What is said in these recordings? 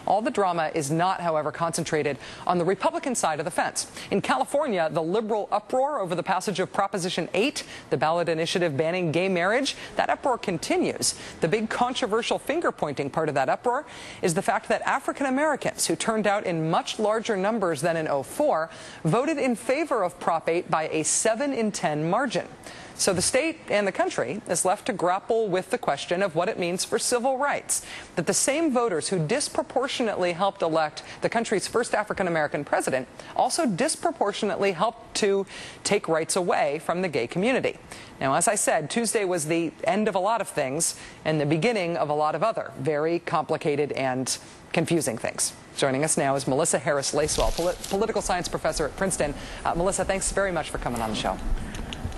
All the drama is not, however, concentrated on the Republican side of the fence. In California, the liberal uproar over the passage of Proposition 8, the ballot initiative banning gay marriage, that uproar continues. The big controversial finger-pointing part of that uproar is the fact that African Americans, who turned out in much larger numbers than in '04, voted in favor of Prop 8 by a 7 in 10 margin. So the state and the country is left to grapple with the question of what it means for civil rights, that the same voters who disproportionately helped elect the country's first African-American president also disproportionately helped to take rights away from the gay community. Now, as I said, Tuesday was the end of a lot of things and the beginning of a lot of other very complicated and confusing things. Joining us now is Melissa Harris-Lacewell, political science professor at Princeton. Melissa, thanks very much for coming on the show.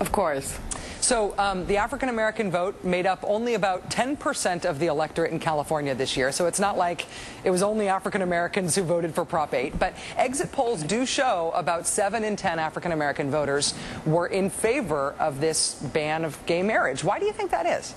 Of course. So the African-American vote made up only about 10% of the electorate in California this year, so it's not like it was only African-Americans who voted for Prop 8. But exit polls do show about 7 in 10 African-American voters were in favor of this ban of gay marriage. Why do you think that is?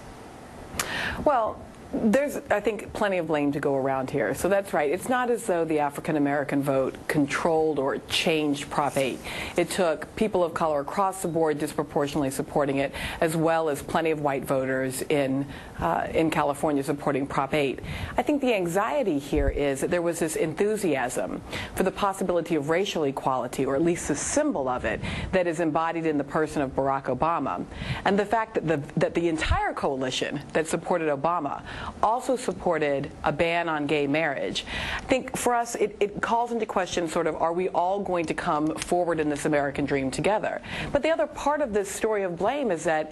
Well, there's, I think, plenty of blame to go around here. So that's right. It's not as though the African-American vote controlled or changed Prop 8. It took people of color across the board disproportionately supporting it, as well as plenty of white voters in California supporting Prop 8. I think the anxiety here is that there was this enthusiasm for the possibility of racial equality, or at least the symbol of it, that is embodied in the person of Barack Obama. And the fact that the entire coalition that supported Obama also supported a ban on gay marriage. I think for us, it calls into question sort of, are we all going to come forward in this American dream together? But the other part of this story of blame is that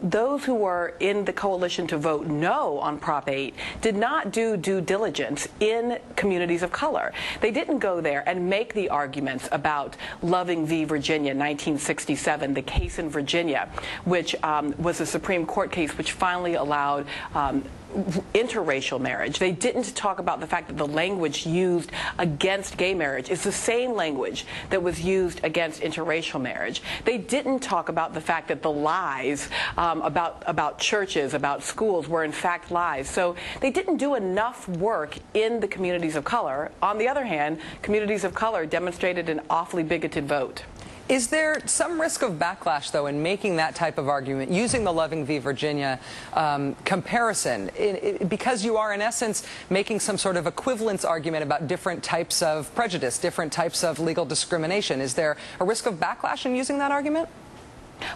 those who were in the coalition to vote no on Prop 8 did not do due diligence in communities of color. They didn't go there and make the arguments about Loving v. Virginia, 1967, the case in Virginia, which was a Supreme Court case which finally allowed interracial marriage. They didn't talk about the fact that the language used against gay marriage is the same language that was used against interracial marriage. They didn't talk about the fact that the lies about churches, about schools, were in fact lies. So they didn't do enough work in the communities of color. On the other hand, communities of color demonstrated an awfully bigoted vote. Is there some risk of backlash, though, in making that type of argument, using the Loving v. Virginia comparison, because you are, in essence, making some sort of equivalence argument about different types of prejudice, different types of legal discrimination? Is there a risk of backlash in using that argument?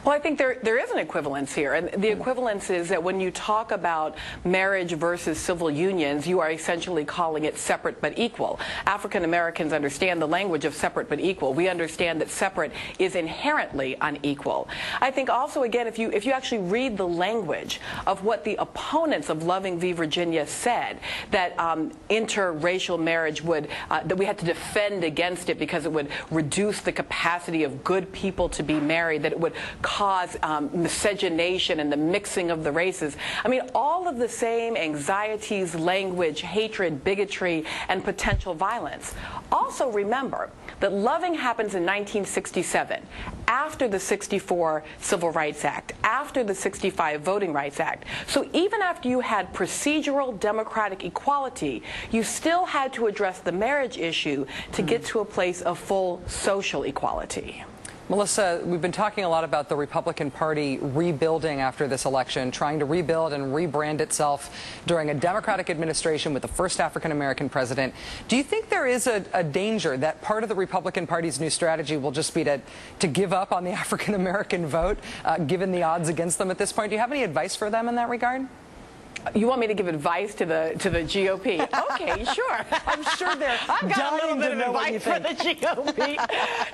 Well, I think there is an equivalence here, and the equivalence is that when you talk about marriage versus civil unions, you are essentially calling it separate but equal. African Americans understand the language of separate but equal. We understand that separate is inherently unequal. I think also, again, if you actually read the language of what the opponents of Loving v. Virginia said, that interracial marriage would, that we had to defend against it because it would reduce the capacity of good people to be married, that it would cause miscegenation and the mixing of the races. I mean, all of the same anxieties, language, hatred, bigotry, and potential violence. Also remember that Loving happens in 1967, after the '64 Civil Rights Act, after the '65 Voting Rights Act. So even after you had procedural democratic equality, you still had to address the marriage issue to get to a place of full social equality. Melissa, we've been talking a lot about the Republican Party rebuilding after this election, trying to rebuild and rebrand itself during a Democratic administration with the first African-American president. Do you think there is a danger that part of the Republican Party's new strategy will just be to give up on the African-American vote, given the odds against them at this point? Do you have any advice for them in that regard? You want me to give advice to the GOP? Okay, sure. I'm sure they're I've got a little bit of advice for the GOP.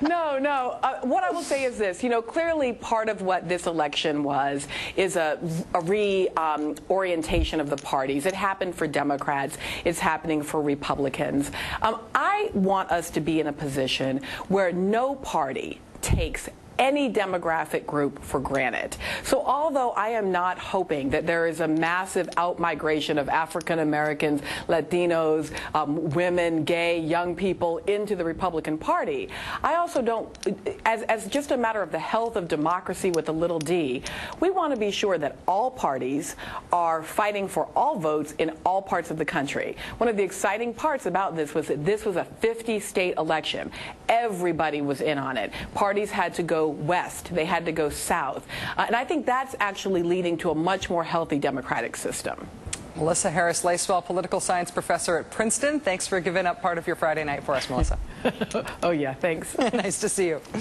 No. What I will say is this. You know, clearly part of what this election was is a reorientation of the parties. It happened for Democrats. It's happening for Republicans. I want us to be in a position where no party takes any demographic group for granted. So although I am not hoping that there is a massive out-migration of African Americans, Latinos, women, gay, young people into the Republican Party, I also don't, as just a matter of the health of democracy with a little d, we want to be sure that all parties are fighting for all votes in all parts of the country. One of the exciting parts about this was that this was a 50-state election. Everybody was in on it. Parties had to go west. They had to go south. And I think that's actually leading to a much more healthy democratic system. Melissa Harris-Lacewell, political science professor at Princeton. Thanks for giving up part of your Friday night for us, Melissa. Oh, yeah, thanks. Nice to see you.